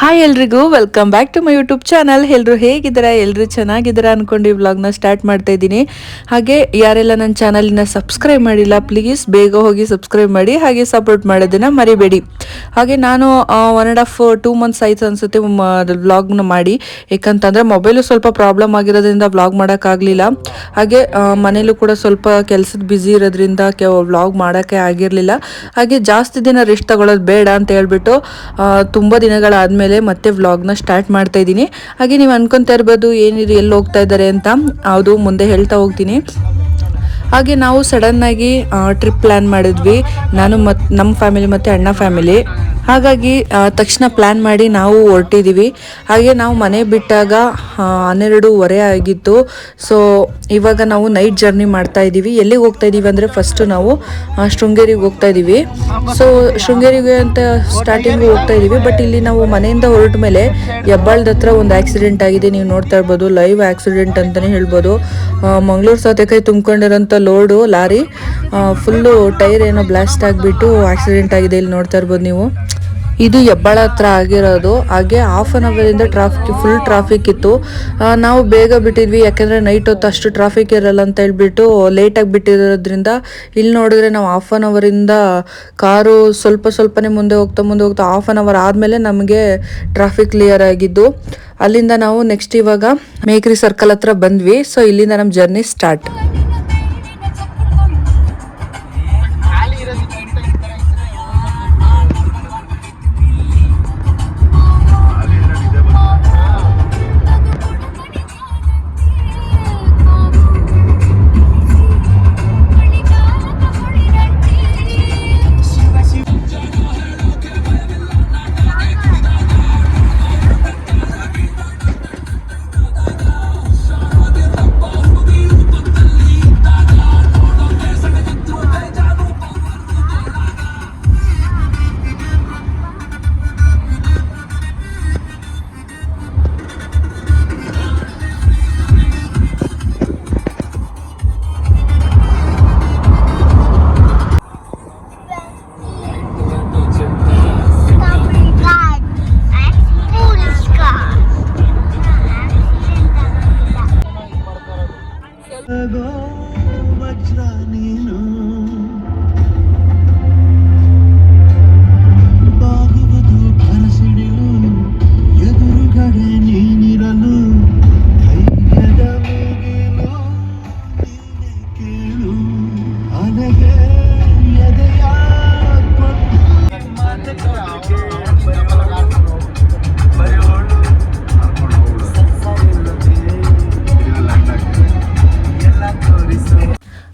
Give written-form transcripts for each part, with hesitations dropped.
Hi ಎಲ್ರಿಗೂ welcome back to my YouTube channel. ಎಲ್ಲರೂ ಹೇಗಿದ್ದೀರಾ? ಎಲ್ಲರೂ ಚೆನ್ನಾಗಿದ್ದೀರಾ ಅನ್ಕೊಂಡು ಈ ವ್ಲಾಗ್ನ ಸ್ಟಾರ್ಟ್ ಮಾಡ್ತಾ ಇದ್ದೀನಿ. ಹಾಗೆ ಯಾರೆಲ್ಲ ನನ್ನ ಚಾನಲ್ನ ಸಬ್ಸ್ಕ್ರೈಬ್ ಮಾಡಿಲ್ಲ ಪ್ಲೀಸ್ ಬೇಗ ಹೋಗಿ ಸಬ್ಸ್ಕ್ರೈಬ್ ಮಾಡಿ, ಹಾಗೆ ಸಪೋರ್ಟ್ ಮಾಡೋದನ್ನು ಮರಿಬೇಡಿ. ಹಾಗೆ ನಾನು 1.5-2 ಮಂತ್ಸ್ ಆಯಿತು ಅನಿಸುತ್ತೆ ವ್ಲಾಗ್ನ ಮಾಡಿ. ಯಾಕಂತಂದರೆ ಮೊಬೈಲು ಸ್ವಲ್ಪ ಪ್ರಾಬ್ಲಮ್ ಆಗಿರೋದ್ರಿಂದ ವ್ಲಾಗ್ ಮಾಡೋಕ್ಕಾಗಲಿಲ್ಲ. ಹಾಗೆ ಮನೇಲೂ ಕೂಡ ಸ್ವಲ್ಪ ಕೆಲಸದ ಬ್ಯುಸಿ ಇರೋದ್ರಿಂದ ವ್ಲಾಗ್ ಮಾಡೋಕ್ಕೆ ಆಗಿರಲಿಲ್ಲ. ಹಾಗೆ ಜಾಸ್ತಿ ದಿನ ರೆಸ್ಟ್ ತಗೊಳ್ಳೋದು ಬೇಡ ಅಂತ ಹೇಳ್ಬಿಟ್ಟು ತುಂಬ ದಿನಗಳಾದಮೇಲೆ ಮತ್ತೆ ವ್ಲಾಗ್ನ ಸ್ಟಾರ್ಟ್ ಮಾಡ್ತಾ ಇದ್ದೀನಿ. ಹಾಗೆ ನೀವು ಅನ್ಕೊಂತಾ ಇರ್ಬೋದು ಏನಿದೆ ಎಲ್ಲಿ ಹೋಗ್ತಾ ಇದ್ದಾರೆ ಅಂತ, ಅದು ಮುಂದೆ ಹೇಳ್ತಾ ಹೋಗ್ತೀನಿ. ಹಾಗೆ ನಾವು ಸಡನ್ನಾಗಿ ಟ್ರಿಪ್ ಪ್ಲ್ಯಾನ್ ಮಾಡಿದ್ವಿ, ನಾನು ಮತ್ತು ನಮ್ಮ ಫ್ಯಾಮಿಲಿ ಮತ್ತು ಅಣ್ಣ ಫ್ಯಾಮಿಲಿ. ಹಾಗಾಗಿ ತಕ್ಷಣ ಪ್ಲ್ಯಾನ್ ಮಾಡಿ ನಾವು ಹೊರಟಿದ್ದೀವಿ. ಹಾಗೆ ನಾವು ಮನೆ ಬಿಟ್ಟಾಗ 12:30 ಆಗಿತ್ತು. ಸೊ ಇವಾಗ ನಾವು ನೈಟ್ ಜರ್ನಿ ಮಾಡ್ತಾ ಇದ್ದೀವಿ. ಎಲ್ಲಿಗೆ ಹೋಗ್ತಾ ಇದ್ದೀವಿ ಅಂದರೆ ಫಸ್ಟು ನಾವು ಶೃಂಗೇರಿಗೆ ಹೋಗ್ತಾ ಇದ್ದೀವಿ. ಸೊ ಶೃಂಗೇರಿಗೆ ಅಂತ ಸ್ಟಾರ್ಟಿಂಗು ಹೋಗ್ತಾ ಇದ್ದೀವಿ. ಬಟ್ ಇಲ್ಲಿ ನಾವು ಮನೆಯಿಂದ ಹೊರಟ ಮೇಲೆ ಹೆಬ್ಬಾಳದ ಹತ್ರ ಒಂದು ಆಕ್ಸಿಡೆಂಟ್ ಆಗಿದೆ. ನೀವು ನೋಡ್ತಾ ಇರ್ಬೋದು, ಲೈವ್ ಆಕ್ಸಿಡೆಂಟ್ ಅಂತಲೇ ಹೇಳ್ಬೋದು. ಮಂಗಳೂರು ಸೌತೆಕಾಯಿ ತುಂಬ್ಕೊಂಡಿರೋಂಥ ಲೋಡು ಲಾರಿ ಫುಲ್ಲು ಟೈರ್ ಏನೋ ಬ್ಲಾಸ್ಟ್ ಆಗಿಬಿಟ್ಟು ಆಕ್ಸಿಡೆಂಟ್ ಆಗಿದೆ. ಇಲ್ಲಿ ನೋಡ್ತಾ ಇರ್ಬೋದು ನೀವು, ಇದು ಹೆಬ್ಬಾಳ ಹತ್ರ ಆಗಿರೋದು. ಹಾಗೆ ಹಾಫ್ ಆನ್ ಅವರಿಂದ ಫುಲ್ ಟ್ರಾಫಿಕ್ ಇತ್ತು. ನಾವು ಬೇಗ ಬಿಟ್ಟಿದ್ವಿ, ಯಾಕೆಂದರೆ ನೈಟ್ ಹೊತ್ತು ಅಷ್ಟು ಟ್ರಾಫಿಕ್ ಇರಲ್ಲ ಅಂತ ಹೇಳ್ಬಿಟ್ಟು ಲೇಟಾಗಿ ಬಿಟ್ಟಿರೋದ್ರಿಂದ ಇಲ್ಲಿ ನೋಡಿದ್ರೆ ನಾವು ಹಾಫ್ ಆನ್ ಅವರಿಂದ ಕಾರು ಸ್ವಲ್ಪನೇ ಮುಂದೆ ಹೋಗ್ತಾ ಹಾಫ್ ಆನ್ ಅವರ್ ಆದಮೇಲೆ ನಮಗೆ ಟ್ರಾಫಿಕ್ ಕ್ಲಿಯರ್ ಆಗಿದ್ದು. ಅಲ್ಲಿಂದ ನಾವು ನೆಕ್ಸ್ಟ್ ಇವಾಗ ಮೇಕ್ರಿ ಸರ್ಕಲ್ ಹತ್ರ ಬಂದ್ವಿ. ಸೊ ಇಲ್ಲಿಂದ ನಮ್ಮ ಜರ್ನಿ ಸ್ಟಾರ್ಟ್.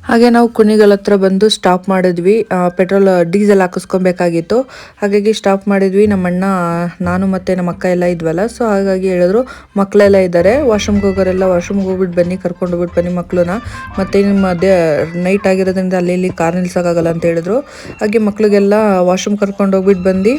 ಹಾಗೆ ನಾವು ಕುಣಿಗಲ್ ಹತ್ರ ಬಂದು ಸ್ಟಾಪ್ ಮಾಡಿದ್ವಿ. ಡೀಸೆಲ್ ಹಾಕಿಸ್ಕೊಬೇಕಾಗಿತ್ತು. ಹಾಗಾಗಿ ಸ್ಟಾಪ್ ಮಾಡಿದ್ವಿ. ನಮ್ಮಣ್ಣ, ನಾನು ಮತ್ತು ನಮ್ಮ ಅಕ್ಕ ಎಲ್ಲ ಇದ್ವಲ್ಲ. ಸೊ ಹಾಗಾಗಿ ಹೇಳಿದ್ರು ಮಕ್ಕಳೆಲ್ಲ ಇದ್ದಾರೆ, ವಾಶ್ರೂಮ್ಗೆ ಹೋಗೋರೆಲ್ಲ ವಾಶ್ರೂಮ್ಗೆ ಹೋಗ್ಬಿಟ್ಟು ಬನ್ನಿ, ಕರ್ಕೊಂಡು ಹೋಗ್ಬಿಟ್ಟು ಬನ್ನಿ ಮಕ್ಕಳನ್ನ. ಮತ್ತು ನಿಮ್ಮ ನೈಟ್ ಆಗಿರೋದ್ರಿಂದ ಅಲ್ಲಿ ಕಾರ್ ನಿಲ್ಸೋಕ್ಕಾಗಲ್ಲ ಅಂತ ಹೇಳಿದ್ರು. ಹಾಗೆ ಮಕ್ಕಳಿಗೆಲ್ಲ ವಾಶ್ರೂಮ್ ಕರ್ಕೊಂಡು ಹೋಗ್ಬಿಟ್ಟು ಬಂದು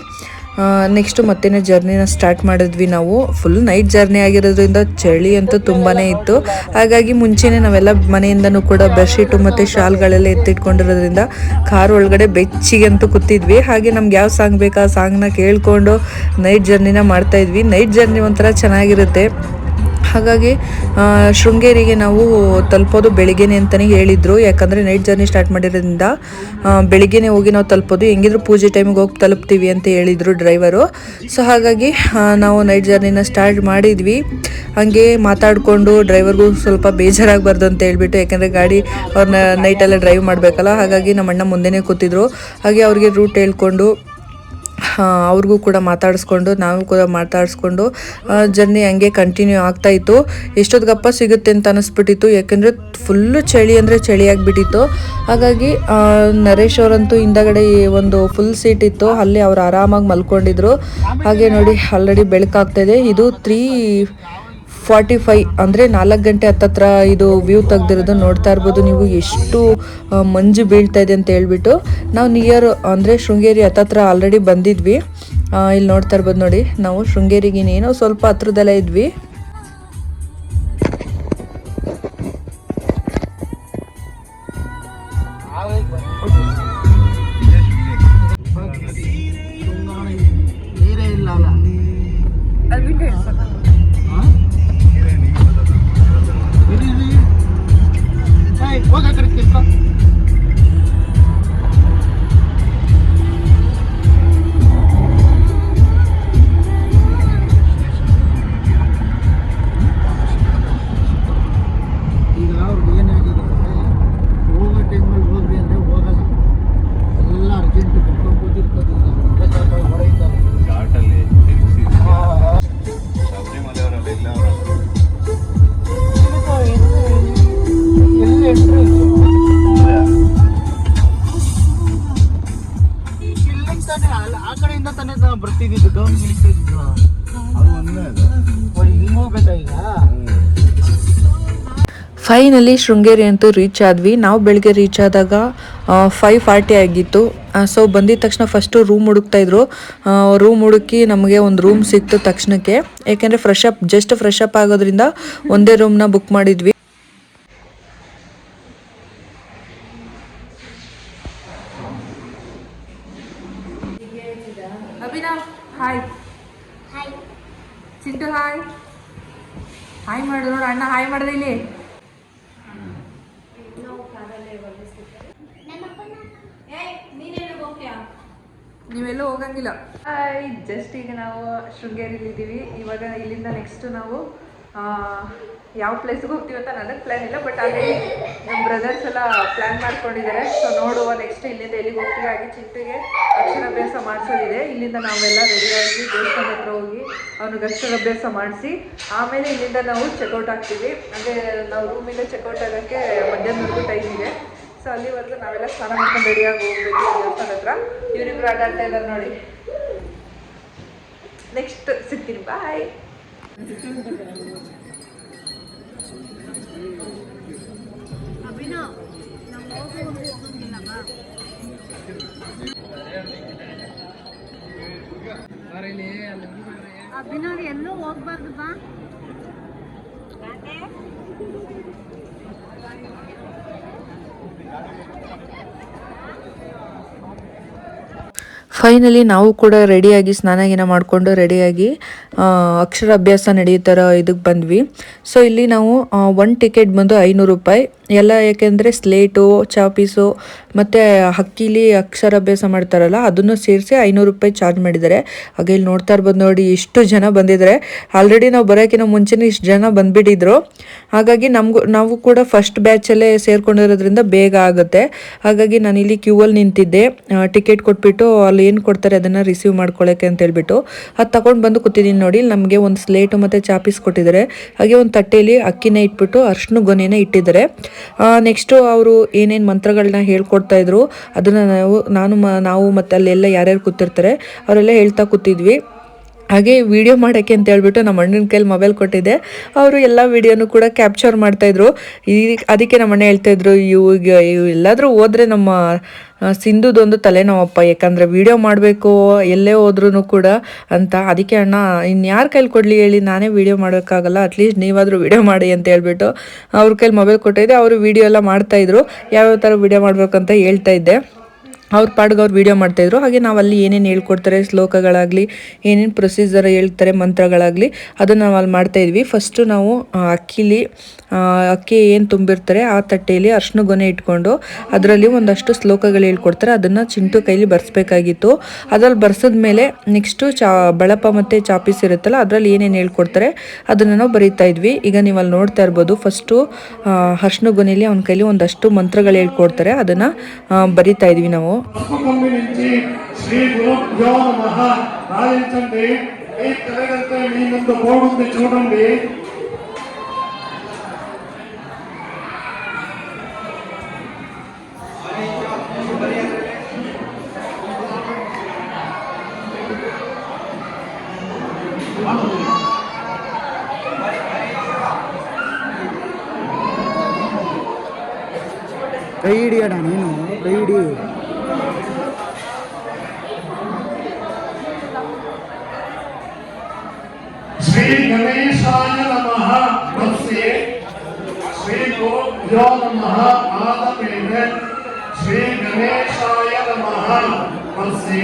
ನೆಕ್ಸ್ಟು ಮತ್ತೇನೆ ಜರ್ನಿನ ಸ್ಟಾರ್ಟ್ ಮಾಡಿದ್ವಿ. ನಾವು ಫುಲ್ ನೈಟ್ ಜರ್ನಿ ಆಗಿರೋದ್ರಿಂದ ಚಳಿ ಅಂತೂ ತುಂಬಾ ಇತ್ತು. ಹಾಗಾಗಿ ಮುಂಚೆನೇ ನಾವೆಲ್ಲ ಮನೆಯಿಂದನೂ ಕೂಡ ಬೆಡ್ಶೀಟು ಮತ್ತು ಶಾಲ್ಗಳೆಲ್ಲ ಎತ್ತಿಟ್ಕೊಂಡಿರೋದ್ರಿಂದ ಕಾರ್ ಒಳಗಡೆ ಬೆಚ್ಚಿಗೆ ಅಂತೂ ಕೂತಿದ್ವಿ. ಹಾಗೆ ನಮ್ಗೆ ಯಾವ ಸಾಂಗ್ ಬೇಕು ಆ ಸಾಂಗ್ನ ಕೇಳಿಕೊಂಡು ನೈಟ್ ಜರ್ನಿನ ಮಾಡ್ತಾಯಿದ್ವಿ. ನೈಟ್ ಜರ್ನಿ ಒಂಥರ ಚೆನ್ನಾಗಿರುತ್ತೆ. ಹಾಗಾಗಿ ಶೃಂಗೇರಿಗೆ ನಾವು ತಲುಪೋದು ಬೆಳಿಗ್ಗೆನೆ ಅಂತಲೇ ಹೇಳಿದರು. ಯಾಕಂದರೆ ನೈಟ್ ಜರ್ನಿ ಸ್ಟಾರ್ಟ್ ಮಾಡಿರೋದ್ರಿಂದ ಬೆಳಿಗ್ಗೆನೇ ಹೋಗಿ ನಾವು ತಲುಪೋದು, ಹೆಂಗಿದ್ರು ಪೂಜೆ ಟೈಮಿಗೆ ಹೋಗಿ ತಲುಪ್ತೀವಿ ಅಂತ ಹೇಳಿದರು ಡ್ರೈವರು. ಸೊ ಹಾಗಾಗಿ ನಾವು ನೈಟ್ ಜರ್ನಿನ ಸ್ಟಾರ್ಟ್ ಮಾಡಿದ್ವಿ. ಹಾಗೆ ಮಾತಾಡಿಕೊಂಡು ಡ್ರೈವರ್ಗೂ ಸ್ವಲ್ಪ ಬೇಜಾರಾಗಬಾರ್ದು ಅಂತ ಹೇಳ್ಬಿಟ್ಟು, ಯಾಕೆಂದರೆ ಗಾಡಿ ಅವ್ರನ್ನ ನೈಟೆಲ್ಲ ಡ್ರೈವ್ ಮಾಡಬೇಕಲ್ಲ. ಹಾಗಾಗಿ ನಮ್ಮ ಅಣ್ಣ ಮುಂದೆನೇ ಕೂತಿದ್ರು. ಹಾಗೆ ಅವ್ರಿಗೆ ರೂಟ್ ಹೇಳ್ಕೊಂಡು ಅವ್ರಿಗೂ ಕೂಡ ಮಾತಾಡಿಸ್ಕೊಂಡು ನಾವು ಕೂಡ ಮಾತಾಡಿಸ್ಕೊಂಡು ಜರ್ನಿ ಹಂಗೆ ಕಂಟಿನ್ಯೂ ಆಗ್ತಾಯಿತ್ತು. ಎಷ್ಟೊತ್ತಿಗಪ್ಪ ಸಿಗುತ್ತೆ ಅಂತ ಅನ್ನಿಸ್ಬಿಟ್ಟಿತ್ತು, ಯಾಕೆಂದರೆ ಫುಲ್ಲು ಚಳಿ ಅಂದರೆ ಚಳಿ ಆಗಿಬಿಟ್ಟಿತ್ತು. ಹಾಗಾಗಿ ನರೇಶ್ ಅವರಂತೂ ಹಿಂದಗಡೆ ಒಂದು ಫುಲ್ ಸೀಟ್ ಇತ್ತು, ಅಲ್ಲಿ ಅವ್ರು ಆರಾಮಾಗಿ ಮಲ್ಕೊಂಡಿದ್ರು. ಹಾಗೆ ನೋಡಿ ಆಲ್ರೆಡಿ ಬೆಳಕಾಗ್ತಾಯಿದೆ. ಇದು 3:45 ಅಂದರೆ 4 ಗಂಟೆ ಹತ್ತತ್ರ ಇದು ವ್ಯೂ ತೆಗ್ದಿರೋದು. ನೋಡ್ತಾ ಇರ್ಬೋದು ನೀವು ಎಷ್ಟು ಮಂಜು ಬೀಳ್ತಾ ಇದೆ ಅಂತ ಹೇಳ್ಬಿಟ್ಟು. ನಾವು ನಿಯರ್ ಅಂದರೆ ಶೃಂಗೇರಿ ಹತ್ತತ್ರ ಆಲ್ರೆಡಿ ಬಂದಿದ್ವಿ. ಇಲ್ಲಿ ನೋಡ್ತಾ ಇರ್ಬೋದು ನೋಡಿ, ನಾವು ಶೃಂಗೇರಿಗೆ ಇನ್ನೇನೋ ಸ್ವಲ್ಪ ಹತ್ರದಲ್ಲೇ ಇದ್ವಿ. ಫೈನಲಿ ಶೃಂಗೇರಿ ಅಂತೂ ರೀಚ್ ಆದ್ವಿ. ನಾವು ಬೆಳಗ್ಗೆ ರೀಚ್ ಆದಾಗ 5:40 ಆಗಿತ್ತು. ಸೊ ಬಂದಿದ ತಕ್ಷಣ ಫಸ್ಟು ರೂಮ್ ಹುಡುಕ್ತಾ ಇದ್ರು. ರೂಮ್ ಹುಡುಕಿ ನಮಗೆ ಒಂದು ರೂಮ್ ಸಿಕ್ತು ತಕ್ಷಣಕ್ಕೆ. ಯಾಕೆಂದರೆ ಜಸ್ಟ್ ಫ್ರೆಶ್ ಅಪ್ ಆಗೋದ್ರಿಂದ ಒಂದೇ ರೂಮ್ನ ಬುಕ್ ಮಾಡಿದ್ವಿ. Abhinav hi. Chintu hi. Hi ಮಾಡು ನೋಡು, ಅಣ್ಣ ಹಾಯ್ ಮಾಡಿದೆ ಇಲ್ಲಿ. ನೀವೆಲ್ಲೂ ಹೋಗಂಗಿಲ್ಲ. ಹಾಯ್, ಜಸ್ಟ್ ಈಗ ನಾವು ಶೃಂಗೇರಿಲಿ ಇದ್ದೀವಿ. ಇವಾಗ ಇಲ್ಲಿಂದ ನೆಕ್ಸ್ಟ್ ನಾವು ಯಾವ ಪ್ಲೇಸ್ಗೆ ಹೋಗ್ತೀವಿ ಅಂತ ನನಗೆ ಪ್ಲ್ಯಾನ್ ಇಲ್ಲ, ಬಟ್ ಅಲ್ಲಿ ನಮ್ಮ ಬ್ರದರ್ಸ್ ಎಲ್ಲ ಪ್ಲ್ಯಾನ್ ಮಾಡ್ಕೊಂಡಿದ್ದಾರೆ. ಸೊ ನೋಡುವ ನೆಕ್ಸ್ಟ್ ಇಲ್ಲಿಂದ ಎಲ್ಲಿಗೆ ಹೋಗ್ತೀವಿ. ಹಾಗೆ ಚಿಂಟಿಗೆ ಅಕ್ಷರಾಭ್ಯಾಸ ಮಾಡಿಸೋದಿದೆ. ಇಲ್ಲಿಂದ ನಾವೆಲ್ಲ ರೆಡಿಯಾಗಿ ದೇವಸ್ಥಾನ ಹತ್ರ ಹೋಗಿ ಅವ್ನಿಗೆ ಅಕ್ಷರಾಭ್ಯಾಸ ಮಾಡಿಸಿ ಆಮೇಲೆ ಇಲ್ಲಿಂದ ನಾವು ಚೆಕ್ಔಟ್ ಆಗ್ತೀವಿ. ಅಂದರೆ ನಾವು ರೂಮಿಂದ ಚೆಕ್ಔಟ್ ಆಗೋಕ್ಕೆ ಮಧ್ಯಾಹ್ನವರೆಗೂ ಟೈಮ್ ಇದೆ. ಸೊ ಅಲ್ಲಿವರೆಗೂ ನಾವೆಲ್ಲ ಸ್ನಾನ ಮಾಡ್ಕೊಂಡು ರೆಡಿಯಾಗಿ ಹೋಗ್ಬೇಕು ದೇವಸ್ಥಾನ ಹತ್ರ. ಇವರಿಬ್ರು ಆಟಾಡ್ತಾ ಇದ್ದಾರೆ ನೋಡಿ. ನೆಕ್ಸ್ಟ್ ಸಿಗ್ತೀನಿ, ಬಾಯ್. ಅಭಿನವ್ ಎಲ್ಲೂ ಹೋಗ್ಬಾರ್ದು ಬಾ. ಫೈನಲಿ ನಾವು ಕೂಡ ರೆಡಿಯಾಗಿ ಸ್ನಾನ ಮಾಡಿಕೊಂಡು ರೆಡಿಯಾಗಿ ಅಕ್ಷರಾಭ್ಯಾಸ ನಡೆಯುತ್ತರ ಇದಕ್ಕೆ ಬಂದ್ವಿ. ಸೊ ಇಲ್ಲಿ ನಾವು ಒಂದು ಟಿಕೆಟ್ ಬಂದು 500 ರೂಪಾಯಿ ಎಲ್ಲ. ಯಾಕೆಂದರೆ ಸ್ಲೇಟು, ಚಾಪೀಸು ಮತ್ತು ಹಕ್ಕಿಲಿ ಅಕ್ಷರಾಭ್ಯಾಸ ಮಾಡ್ತಾರಲ್ಲ ಅದನ್ನು ಸೇರಿಸಿ 500 ರೂಪಾಯಿ ಚಾರ್ಜ್ ಮಾಡಿದ್ದಾರೆ. ಹಾಗೆ ಇಲ್ಲಿ ನೋಡ್ತಾ ಇರ್ಬೋದು ನೋಡಿ, ಇಷ್ಟು ಜನ ಬಂದಿದ್ದಾರೆ. ಆಲ್ರೆಡಿ ನಾವು ಬರೋಕ್ಕಿಂತ ಮುಂಚೆನೇ ಇಷ್ಟು ಜನ ಬಂದುಬಿಟ್ಟಿದ್ರು. ಹಾಗಾಗಿ ನಾವು ಕೂಡ ಫಸ್ಟ್ ಬ್ಯಾಚಲ್ಲೇ ಸೇರ್ಕೊಂಡಿರೋದ್ರಿಂದ ಬೇಗ ಆಗುತ್ತೆ. ಹಾಗಾಗಿ ನಾನು ಇಲ್ಲಿ ಕ್ಯೂವಲ್ಲಿ ನಿಂತಿದ್ದೆ. ಟಿಕೆಟ್ ಕೊಟ್ಬಿಟ್ಟು ಅಲ್ಲಿ ಏನು ಕೊಡ್ತಾರೆ ಅದನ್ನು ರಿಸೀವ್ ಮಾಡ್ಕೊಳ್ಳೋಕ್ಕೆ ಅಂತ ಹೇಳ್ಬಿಟ್ಟು ಅದು ತಗೊಂಡು ಬಂದು ಕೂತಿದ್ದೀನಿ ನೋಡಿ. ನಮಗೆ ಒಂದು ಸ್ಲೇಟು ಮತ್ತು ಚಾಪೀಸ್ ಕೊಟ್ಟಿದ್ದಾರೆ. ಹಾಗೆ ಒಂದು ತಟ್ಟೆಯಲ್ಲಿ ಅಕ್ಕಿನ ಇಟ್ಬಿಟ್ಟು ಅರ್ಶಿನ ಗೊನೆನ ಇಟ್ಟಿದ್ದಾರೆ. ನೆಕ್ಸ್ಟು ಅವರು ಏನೇನು ಮಂತ್ರಗಳನ್ನ ಹೇಳ್ಕೊಡ್ತಾ ಇದ್ರು ಅದನ್ನು ನಾವು ಮತ್ತು ಅಲ್ಲೆಲ್ಲ ಯಾರ್ಯಾರು ಕೂತಿರ್ತಾರೆ ಅವರೆಲ್ಲ ಹೇಳ್ತಾ ಕೂತಿದ್ವಿ. ಹಾಗೆ ವಿಡಿಯೋ ಮಾಡೋಕ್ಕೆ ಅಂತ ಹೇಳ್ಬಿಟ್ಟು ನಮ್ಮ ಅಣ್ಣನ ಕೈಲಿ ಮೊಬೈಲ್ ಕೊಟ್ಟಿದ್ದೆ. ಅವರು ಎಲ್ಲ ವಿಡಿಯೋನು ಕೂಡ ಕ್ಯಾಪ್ಚರ್ ಮಾಡ್ತಾಯಿದ್ರು. ಅದಕ್ಕೆ ನಮ್ಮ ಅಣ್ಣ ಹೇಳ್ತಾಯಿದ್ರು, ಇವು ಎಲ್ಲಾದರೂ ಹೋದರೆ ನಮ್ಮ ಸಿಂಧುದೊಂದು ತಲೆನೋವಪ್ಪ, ಯಾಕಂದರೆ ವಿಡಿಯೋ ಮಾಡಬೇಕು ಎಲ್ಲೇ ಹೋದ್ರೂ ಕೂಡ ಅಂತ. ಅದಕ್ಕೆ ಅಣ್ಣ ಇನ್ಯಾರ ಕೈಲಿ ಕೊಡಲಿ ಹೇಳಿ, ನಾನೇ ವಿಡಿಯೋ ಮಾಡೋಕ್ಕಾಗಲ್ಲ, ಅಟ್ಲೀಸ್ಟ್ ನೀವಾದರೂ ವಿಡಿಯೋ ಮಾಡಿ ಅಂತ ಹೇಳ್ಬಿಟ್ಟು ಅವ್ರ ಕೈಲಿ ಮೊಬೈಲ್ ಕೊಟ್ಟಿದ್ದೆ. ಅವರು ವಿಡಿಯೋ ಎಲ್ಲ ಮಾಡ್ತಾಯಿದ್ರು, ಯಾವ್ಯಾವ ಥರ ವಿಡಿಯೋ ಮಾಡಬೇಕಂತ ಹೇಳ್ತಾ ಇದ್ದೆ. ಅವ್ರ ಪಾಡ್ಗೆ ಅವ್ರು ವೀಡಿಯೋ ಮಾಡ್ತಾಯಿದ್ರು. ಹಾಗೆ ನಾವಲ್ಲಿ ಏನೇನು ಹೇಳ್ಕೊಡ್ತಾರೆ, ಶ್ಲೋಕಗಳಾಗಲಿ ಏನೇನು ಪ್ರೊಸೀಜರ್ ಹೇಳ್ತಾರೆ, ಮಂತ್ರಗಳಾಗಲಿ ಅದನ್ನು ನಾವು ಅಲ್ಲಿ ಮಾಡ್ತಾಯಿದ್ವಿ. ಫಸ್ಟು ನಾವು ಅಕ್ಕಿ ಏನು ತುಂಬಿರ್ತಾರೆ ಆ ತಟ್ಟೆಯಲ್ಲಿ ಅರ್ಶಿನ ಗೊನೆ ಇಟ್ಕೊಂಡು ಅದರಲ್ಲಿ ಒಂದಷ್ಟು ಶ್ಲೋಕಗಳು ಹೇಳ್ಕೊಡ್ತಾರೆ. ಅದನ್ನು ಚಿಂಟು ಕೈಲಿ ಬರ್ಸ್ಬೇಕಾಗಿತ್ತು. ಅದ್ರಲ್ಲಿ ಬರ್ಸಿದ್ಮೇಲೆ ನೆಕ್ಸ್ಟು ಬಳಪ ಮತ್ತು ಚಾಪೀಸ್ ಇರುತ್ತಲ್ಲ ಅದರಲ್ಲಿ ಏನೇನು ಹೇಳ್ಕೊಡ್ತಾರೆ ಅದನ್ನು ನಾವು ಬರೀತಾ ಇದ್ವಿ. ಈಗ ನೀವು ಅಲ್ಲಿ ನೋಡ್ತಾ ಇರ್ಬೋದು, ಫಸ್ಟು ಅರ್ಶಿನ ಗೊನೆಯಲ್ಲಿ ಅವನ ಕೈಲಿ ಒಂದಷ್ಟು ಮಂತ್ರಗಳು ಹೇಳ್ಕೊಡ್ತಾರೆ, ಅದನ್ನು ಬರೀತಾ ಇದ್ವಿ ನಾವು. శ్రీ గురుభ్యో నమః రాయించండి. మీ తలగంటే మీ ముందు బోర్డు ఉంది చూడండి. ಕೈ ಹಿಡಿಯೋಣ, ನೀನು ಕೈ ಹಿಡಿ. శ్రీ గణేశాయ నమః నమస్తే. శ్రీ గురుభ్యో నమః ఆదమేన. శ్రీ గణేశాయ నమః నమస్తే.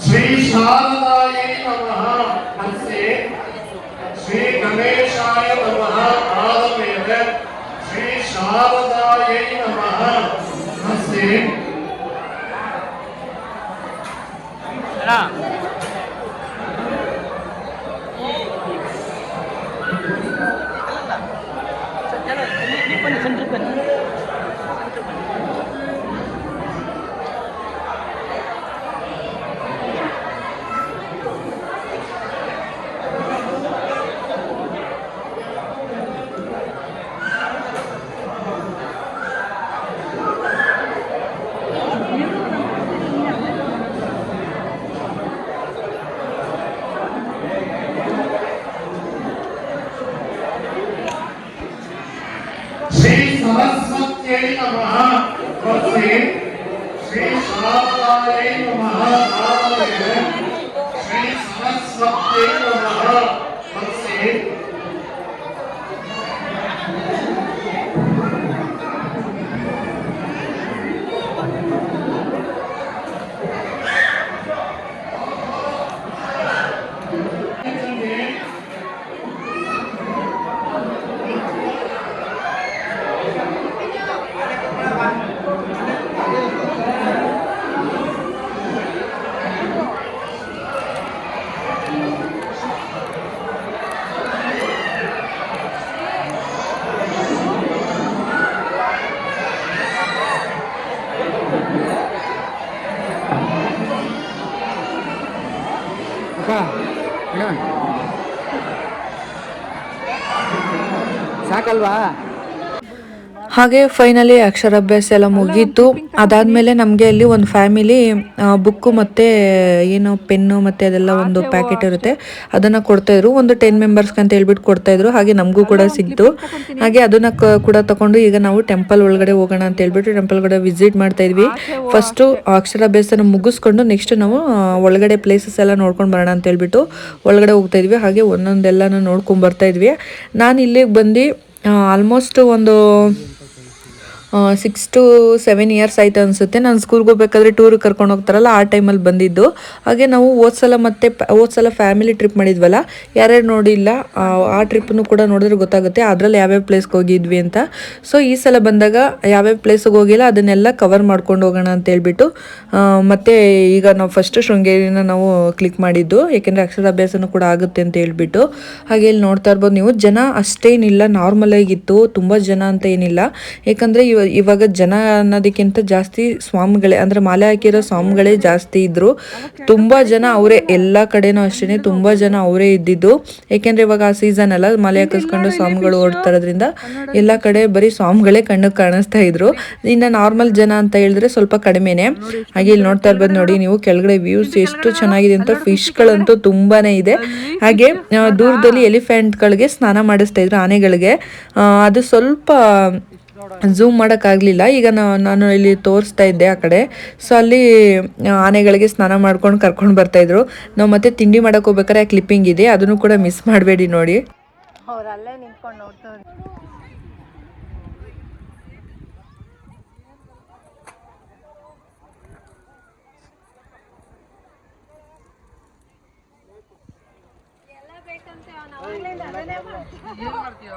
శ్రీ శారదాయై నమః నమస్తే. శ్రీ గణేశాయ నమః ఆదమేన. శ్రీ శారదాయై నమః నమస్తే. ಹರಿಸಿ ಶ್ರೀ ಶಾರದಾಯ ನಮಃ ನಾರಾಯಣ ಶ್ರೀ ಸರಸ್ವತ್ಯೈ ನಮಃ ಹರಿಸಿ ಅಕ್ಕ ಅಣ್ಣ ಸಾಕಲ್ವಾ? ಹಾಗೆ ಫೈನಲಿ ಅಕ್ಷರಾಭ್ಯಾಸ ಎಲ್ಲ ಮುಗೀತು. ಅದಾದಮೇಲೆ ನಮಗೆ ಅಲ್ಲಿ ಒಂದು ಫ್ಯಾಮಿಲಿ ಬುಕ್ಕು ಮತ್ತು ಏನು ಪೆನ್ನು ಮತ್ತು ಅದೆಲ್ಲ ಒಂದು ಪ್ಯಾಕೆಟ್ ಇರುತ್ತೆ ಅದನ್ನು ಕೊಡ್ತಾಯಿದ್ರು. ಒಂದು 10 ಮೆಂಬರ್ಸ್ಗೆ ಅಂತ ಹೇಳ್ಬಿಟ್ಟು ಕೊಡ್ತಾಯಿದ್ರು. ಹಾಗೆ ನಮಗೂ ಕೂಡ ಸಿಕ್ತು. ಹಾಗೆ ಅದನ್ನು ಕೂಡ ತಗೊಂಡು ಈಗ ನಾವು ಟೆಂಪಲ್ ಒಳಗಡೆ ಹೋಗೋಣ ಅಂತ ಹೇಳ್ಬಿಟ್ಟು ಟೆಂಪಲ್ ಒಳಗಡೆ ವಿಸಿಟ್ ಮಾಡ್ತಾ ಇದ್ವಿ. ಫಸ್ಟು ಅಕ್ಷರಾಭ್ಯಾಸನ ಮುಗಿಸ್ಕೊಂಡು ನೆಕ್ಸ್ಟ್ ನಾವು ಒಳಗಡೆ ಪ್ಲೇಸಸ್ ಎಲ್ಲ ನೋಡ್ಕೊಂಡು ಬರೋಣ ಅಂತ ಹೇಳ್ಬಿಟ್ಟು ಒಳಗಡೆ ಹೋಗ್ತಾ ಇದ್ವಿ. ಹಾಗೆ ಒಂದೊಂದೆಲ್ಲನೂ ನೋಡ್ಕೊಂಡು ಬರ್ತಾ ಇದ್ವಿ. ನಾನು ಇಲ್ಲಿಗೆ ಬಂದು ಆಲ್ಮೋಸ್ಟ್ ಒಂದು 6 to 7 ಇಯರ್ಸ್ ಆಯ್ತು ಅನಿಸುತ್ತೆ. ನಾನು ಸ್ಕೂಲ್ಗೆ ಹೋಗ್ಬೇಕಾದ್ರೆ ಟೂರಿಗೆ ಕರ್ಕೊಂಡು ಹೋಗ್ತಾರಲ್ಲ ಆ ಟೈಮಲ್ಲಿ ಬಂದಿದ್ದು. ಹಾಗೆ ನಾವು ಹೋದ ಸಲ ಫ್ಯಾಮಿಲಿ ಟ್ರಿಪ್ ಮಾಡಿದ್ವಲ್ಲ, ಯಾರ್ಯಾರು ನೋಡಿಲ್ಲ ಆ ಟ್ರಿಪ್ಪನ್ನು ಕೂಡ ನೋಡಿದ್ರೆ ಗೊತ್ತಾಗುತ್ತೆ ಅದರಲ್ಲಿ ಯಾವ್ಯಾವ ಪ್ಲೇಸ್ಗೆ ಹೋಗಿದ್ವಿ ಅಂತ. ಸೊ ಈ ಸಲ ಬಂದಾಗ ಯಾವ್ಯಾವ ಪ್ಲೇಸ್ಗೆ ಹೋಗಿಲ್ಲ ಅದನ್ನೆಲ್ಲ ಕವರ್ ಮಾಡ್ಕೊಂಡು ಹೋಗೋಣ ಅಂತ ಹೇಳ್ಬಿಟ್ಟು ಮತ್ತು ಈಗ ನಾವು ಫಸ್ಟ್ ಶೃಂಗೇರಿನ ನಾವು ಕ್ಲಿಕ್ ಮಾಡಿದ್ದು, ಏಕೆಂದರೆ ಅಕ್ಷರಾಭ್ಯಾಸನೂ ಕೂಡ ಆಗುತ್ತೆ ಅಂತ ಹೇಳ್ಬಿಟ್ಟು. ಹಾಗೆ ಇಲ್ಲಿ ನೋಡ್ತಾ ಇರ್ಬೋದು ನೀವು, ಜನ ಅಷ್ಟೇನಿಲ್ಲ, ನಾರ್ಮಲ್ ಆಗಿತ್ತು, ತುಂಬ ಜನ ಅಂತ ಏನಿಲ್ಲ. ಯಾಕಂದರೆ ಇವಾಗ ಜನ ಅನ್ನೋದಕ್ಕಿಂತ ಜಾಸ್ತಿ ಸ್ವಾಮಿಗಳೇ ಅಂದರೆ ಮಾಲೆ ಹಾಕಿರೋ ಸ್ವಾಮಿಗಳೇ ಜಾಸ್ತಿ ಇದ್ರು. ತುಂಬ ಜನ ಅವರೇ, ಎಲ್ಲ ಕಡೆನೂ ಅಷ್ಟೇ ತುಂಬ ಜನ ಅವರೇ ಇದ್ದಿದ್ದು. ಏಕೆಂದರೆ ಇವಾಗ ಆ ಸೀಸನ್ ಅಲ್ಲ, ಮಾಲೆ ಹಾಕಿಸ್ಕೊಂಡು ಸ್ವಾಮಿಗಳು ಓಡ್ತಾ ಇರೋದ್ರಿಂದ ಎಲ್ಲ ಕಡೆ ಬರೀ ಸ್ವಾಮಿಗಳೇ ಕಣ್ಣಿಗೆ ಕಾಣಿಸ್ತಾ ಇದ್ರು. ಇನ್ನು ನಾರ್ಮಲ್ ಜನ ಅಂತ ಹೇಳಿದ್ರೆ ಸ್ವಲ್ಪ ಕಡಿಮೆನೆ. ಹಾಗೆ ಇಲ್ಲಿ ನೋಡ್ತಾ ಇರ್ಬೋದು ನೋಡಿ ನೀವು, ಕೆಳಗಡೆ ವ್ಯೂಸ್ ಎಷ್ಟು ಚೆನ್ನಾಗಿದೆ ಅಂತ. ಫಿಶ್ಗಳಂತೂ ತುಂಬಾನೇ ಇದೆ. ಹಾಗೆ ದೂರದಲ್ಲಿ ಎಲಿಫೆಂಟ್ಗಳಿಗೆ ಸ್ನಾನ ಮಾಡಿಸ್ತಾ ಇದ್ರು, ಆನೆಗಳಿಗೆ. ಅದು ಸ್ವಲ್ಪ ಝೂಮ್ ಮಾಡೋಕ್ಕಾಗಲಿಲ್ಲ. ಈಗ ನಾನು ಇಲ್ಲಿ ತೋರಿಸ್ತಾ ಇದ್ದೆ ಆ ಕಡೆ. ಸೊ ಅಲ್ಲಿ ಆನೆಗಳಿಗೆ ಸ್ನಾನ ಮಾಡ್ಕೊಂಡು ಕರ್ಕೊಂಡು ಬರ್ತಾಯಿದ್ರು. ನಾವು ಮತ್ತೆ ತಿಂಡಿ ಮಾಡೋಕೆ ಹೋಗ್ಬೇಕಾದ್ರೆ ಕ್ಲಿಪ್ಪಿಂಗ್ ಇದೆ, ಅದನ್ನು ಕೂಡ ಮಿಸ್ ಮಾಡಬೇಡಿ ನೋಡಿ. ಅವ್ರಲ್ಲೇ ನಿಂತ್ಕೊಂಡು ನೋಡ್ತಾರೆ. ಎಲ್ಲ ಬೇಕಂತೆ ಅವನು ಅವಾಗ್ಲಿಂದ ಅದನ್ನೇ ಮಾಡ್ತೀಯ.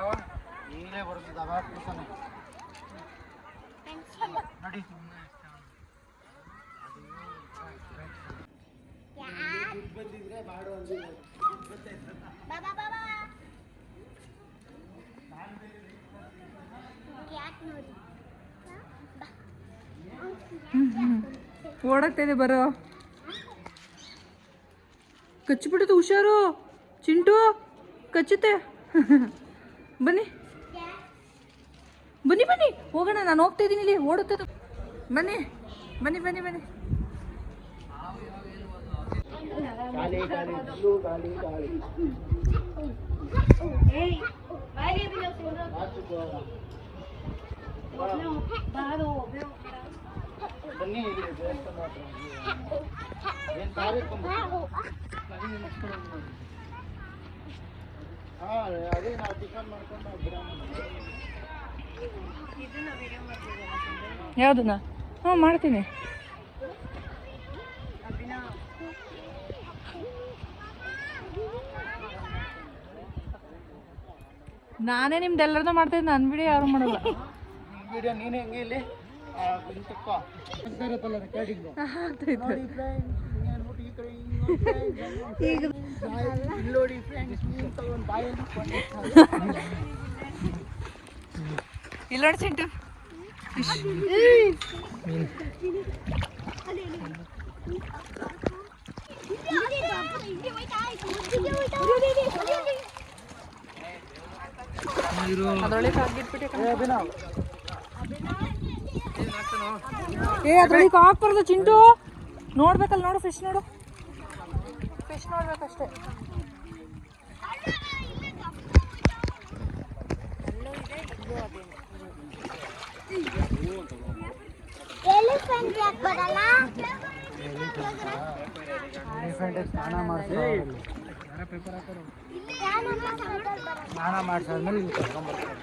ಓಡಾಗ್ತಾಯಿದೆ, ಬರೋ ಕಚ್ಚಿಬಿಡುತ್ತೆ, ಹುಷಾರು ಚಿಂಟು, ಕಚ್ಚುತ್ತೆ. ಬನ್ನಿ ಬನ್ನಿ ಬನ್ನಿ ಹೋಗೋಣ, ನಾನು ಹೋಗ್ತಾ ಇದ್ದೀನಿ, ಇಲ್ಲಿ ಓಡುತ್ತೆ. ಬನ್ನಿ ಬನ್ನಿ ಬನ್ನಿ ಬನ್ನಿ. ಯಾವುದನ್ನ? ಹ್ಞೂ ಮಾಡ್ತೀನಿ. ನಾನೇ ನಿಮ್ದೆಲ್ಲರದು ಮಾಡ್ತಾಯಿದ್ದೆ, ನನ್ನ ವಿಡಿಯೋ ಯಾರು ಮಾಡಲ್ಲ. ವಿಡಿಯೋ ನೀನು ಹೆಂಗೆ ಇಲ್ಲಿ ನೋಡಿ ಫ್ರೆಂಡ್ಸ್, ಇಲ್ಲ ನೋಡಿ ಚಿಂಟು, ಅದ್ರೊಳಗೆ ಹಾಕ್ಬಾರ್ದು ಚಿಂಟು. ನೋಡ್ಬೇಕಲ್ಲ, ನೋಡು ಫಿಶ್, ನೋಡು ಫಿಶ್ ನೋಡ್ಬೇಕಷ್ಟೇ. ಎಲಿಫೆಂಟ್ ಸ್ನಾನ ಮಾಡಿಸೋದು ಸ್ನಾನ ಮಾಡಿಸಾದ್ಮೇಲೆ ಇಲ್ಲಿ ಕರ್ಕೊಂಡ್ಬರ್ತಾರೆ.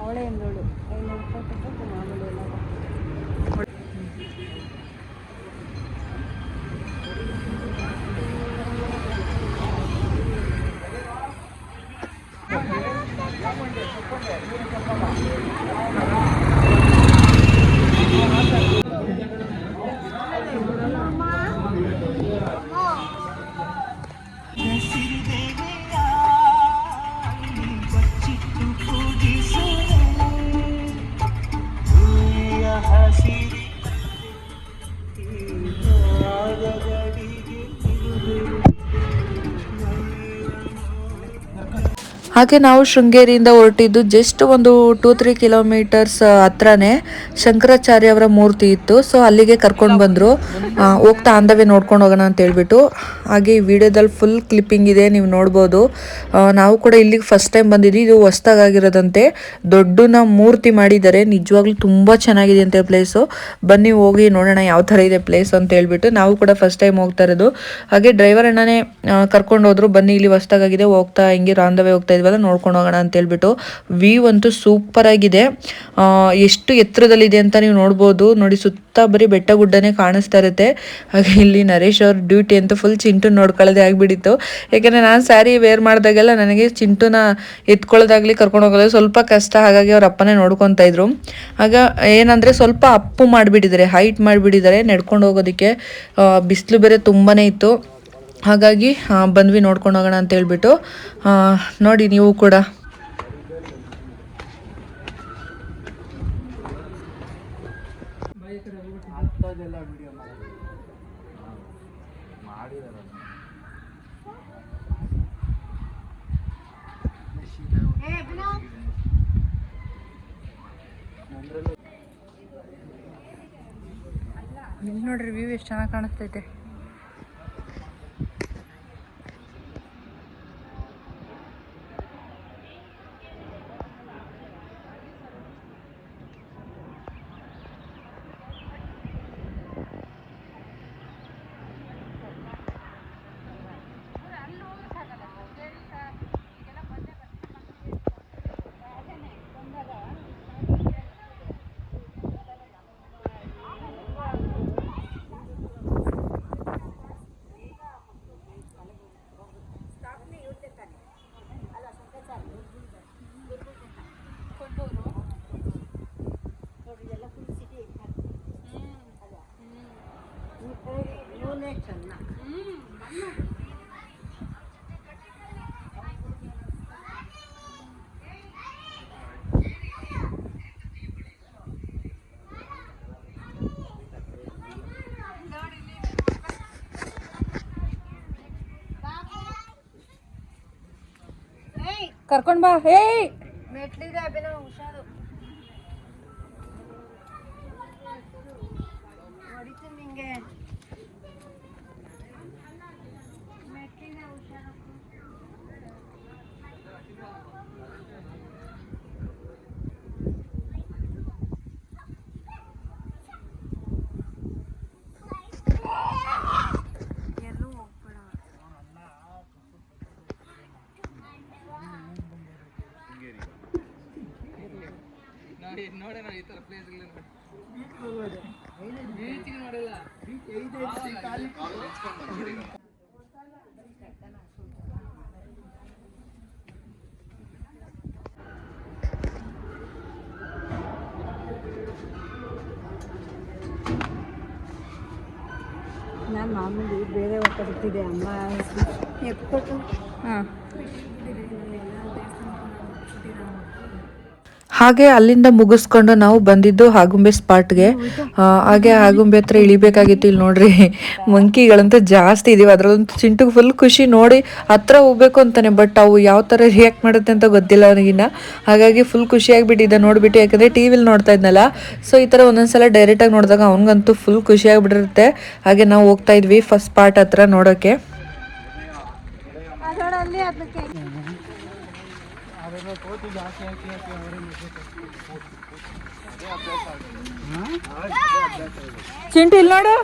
ಅವಳೇ ಎಂದೋಳು ಮಾಮೂಲಿ ಎಲ್ಲ ಹಾಗೆ ನಾವು ಶೃಂಗೇರಿಯಿಂದ ಹೊರಟಿದ್ದು ಜಸ್ಟ್ ಒಂದು 2-3 ಕಿಲೋಮೀಟರ್ಸ್ ಹತ್ರನೇ ಶಂಕರಾಚಾರ್ಯ ಅವರ ಮೂರ್ತಿ ಇತ್ತು. ಸೊ ಅಲ್ಲಿಗೆ ಕರ್ಕೊಂಡು ಬಂದರು. ಹೋಗ್ತಾ ಆಂದವೇ ನೋಡ್ಕೊಂಡು ಹೋಗೋಣ ಅಂತ ಹೇಳ್ಬಿಟ್ಟು. ಹಾಗೆ ಈ ವಿಡಿಯೋದಲ್ಲಿ ಫುಲ್ ಕ್ಲಿಪ್ಪಿಂಗ್ ಇದೆ, ನೀವು ನೋಡ್ಬೋದು. ನಾವು ಕೂಡ ಇಲ್ಲಿಗೆ ಫಸ್ಟ್ ಟೈಮ್ ಬಂದಿದ್ವಿ. ಇದು ಹೊಸ್ದಾಗಿರೋದಂತೆ, ದೊಡ್ಡನ ಮೂರ್ತಿ ಮಾಡಿದ್ದಾರೆ. ನಿಜವಾಗ್ಲೂ ತುಂಬ ಚೆನ್ನಾಗಿದೆ ಅಂತೆ ಪ್ಲೇಸು. ಬನ್ನಿ ಹೋಗಿ ನೋಡೋಣ ಯಾವ ಥರ ಇದೆ ಪ್ಲೇಸ್ ಅಂತ ಹೇಳ್ಬಿಟ್ಟು. ನಾವು ಕೂಡ ಫಸ್ಟ್ ಟೈಮ್ ಹೋಗ್ತಾ ಇರೋದು. ಹಾಗೆ ಡ್ರೈವರ್ ಅಣ್ಣನೇ ಕರ್ಕೊಂಡು ಹೋದ್ರು. ಬನ್ನಿ ಇಲ್ಲಿ ಹೊಸ್ದಾಗಿದೆ, ಹೋಗ್ತಾ ಹಿಂಗೆ ರಾಂದವೇ ಹೋಗ್ತಾ ಇದ್ವಲ್ಲ, ನೋಡ್ಕೊಂಡು ಹೋಗೋಣ ಅಂತ ಹೇಳ್ಬಿಟ್ಟು. ವ್ಯೂ ಅಂತೂ ಸೂಪರ್ ಆಗಿದೆ. ಎಷ್ಟು ಎತ್ತರದಲ್ಲಿದೆ ಅಂತ ನೀವು ನೋಡ್ಬೋದು. ನೋಡಿ, ಸುತ್ತ ಬರೀ ಬೆಟ್ಟ ಗುಡ್ಡನೇ ಕಾಣಿಸ್ತಾ ಇರುತ್ತೆ. ಹಾಗೆ ಇಲ್ಲಿ ನರೇಶ್ ಅವ್ರ ಡ್ಯೂಟಿ ಅಂತೂ ಫುಲ್ ಚಿಂಟು ನೋಡ್ಕೊಳ್ಳೋದೇ ಆಗಿಬಿಟ್ಟಿತ್ತು. ಯಾಕೆಂದರೆ ನಾನು ಸ್ಯಾರಿ ವೇರ್ ಮಾಡಿದಾಗೆಲ್ಲ ನನಗೆ ಚಿಂಟುನ ಎತ್ಕೊಳ್ಳೋದಾಗ್ಲಿ ಕರ್ಕೊಂಡು ಹೋಗೋದು ಸ್ವಲ್ಪ ಕಷ್ಟ. ಹಾಗಾಗಿ ಅವ್ರ ಅಪ್ಪನೇ ನೋಡ್ಕೊತಾ ಇದ್ರು. ಆಗ ಏನಂದರೆ ಸ್ವಲ್ಪ ಅಪ್ಪು ಮಾಡಿಬಿಟ್ಟಿದ್ದಾರೆ, ಹೈಟ್ ಮಾಡಿಬಿಟ್ಟಿದ್ದಾರೆ ನಡ್ಕೊಂಡು ಹೋಗೋದಕ್ಕೆ. ಬಿಸಿಲು ಬೇರೆ ತುಂಬಾ ಇತ್ತು. ಹಾಗಾಗಿ ಬಂದ್ವಿ ನೋಡ್ಕೊಂಡು ಹೋಗೋಣ ಅಂತ ಹೇಳ್ಬಿಟ್ಟು. ನೋಡಿ ನೀವು ಕೂಡ. ಹತ್ತೋದೆಲ್ಲ ವಿಡಿಯೋ ಮಾಡಿದಾರೆ. ನೋಡ್ರಿ ವ್ಯೂ ಎಷ್ಟು ಚೆನ್ನಾಗಿ ಕಾಣಿಸ್ತೈತೆ. ಕರ್ಕೊಂಡ್ ಬಾ. ಮೆಟ್ಲಿದೆ ಅಭಿನವ್, ಹುಷಾರು. ಹೊಡಿತೀನಿ ನಿಂಗೆ. ಮೆಟ್ಲಿದೆ, ಹುಷಾರು. ಎಲ್ಲೂ ಹೋಗ್ಬೇಡ. ನೋಡೋಣ ಈ ಥರ ಪ್ಲೇಸ್ಗಳು ನಾನು ಮಾಮೂಲಿ ಬೇರೆ ಹೊತ್ತ ಬಿಟ್ಟಿದೆ ಅಮ್ಮ ಎತ್ಕೊಟ್ಟು. ಹಾಂ, ಹಾಗೆ ಅಲ್ಲಿಂದ ಮುಗಿಸ್ಕೊಂಡು ನಾವು ಬಂದಿದ್ದು ಆಗುಂಬೆ ಸ್ಪಾಟ್ಗೆ. ಹಾಗೆ ಆಗುಂಬೆ ಹತ್ರ ಇಳಿಬೇಕಾಗಿತ್ತು. ಇಲ್ಲಿ ನೋಡ್ರಿ ಮಂಕಿಗಳಂತೂ ಜಾಸ್ತಿ ಇದೀವಿ. ಅದ್ರಲ್ಲಂತೂ ಚಿಂಟು ಫುಲ್ ಖುಷಿ ನೋಡಿ ಹತ್ರ ಹೋಗ್ಬೇಕು ಅಂತಾನೆ. ಬಟ್ ಅವು ಯಾವ ಥರ ರಿಯಾಕ್ಟ್ ಮಾಡುತ್ತೆ ಅಂತ ಗೊತ್ತಿಲ್ಲ ನನಗಿನ್ನ. ಹಾಗಾಗಿ ಫುಲ್ ಖುಷಿಯಾಗಿಬಿಟ್ಟಿದ್ದೆ ನೋಡ್ಬಿಟ್ಟು, ಯಾಕಂದರೆ ಟಿ ವಿಲಿ ನೋಡ್ತಾ ಇದ್ನಲ್ಲ. ಸೊ ಈ ಥರ ಒಂದೊಂದ್ಸಲ ಡೈರೆಕ್ಟಾಗಿ ನೋಡಿದಾಗ ಅವ್ನಿಗಂತೂ ಫುಲ್ ಖುಷಿಯಾಗಿಬಿಟ್ಟಿರುತ್ತೆ. ಹಾಗೆ ನಾವು ಹೋಗ್ತಾ ಇದ್ವಿ ಫಸ್ಟ್ ಸ್ಪಾಟ್ ಹತ್ರ ನೋಡೋಕ್ಕೆ. ಅದರಲ್ಲಿ ಅದಕ್ಕೆ ಅದೆಲ್ಲ ಕೋತಿ ಜಾಸ್ತಿ ಹಾಕಿ ಹಾಕಿ ಅವರೇ ಚಿಂಟು ಇಲ್ಲಿ ನೋಡು.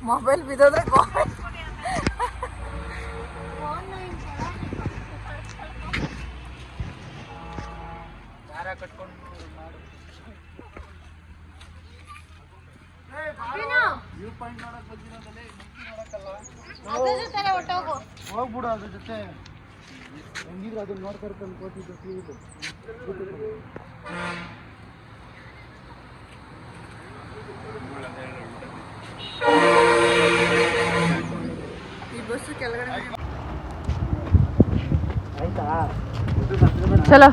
ಮೊಬೈಲ್ ಬಿದ್ದೋದ್ರೆ ದಾರ ಕಟ್ಕೊಂಡು ಮಾಡು. ವ್ಯೂ ಪಾಯಿಂಟ್ ನೋಡಕ್ ಬಂದಿರೋದಲ್ಲೇ ಹೋಗ್ಬಿಡು ಅದ್ರ ಜೊತೆ. ಹೆಂಗಿದ್ರು ಅದನ್ನ ನೋಡ್ಕರ್ಕೊಂಡು ಕೋತಿದ್ದು ಟಿವಿದು. ಚಲೋ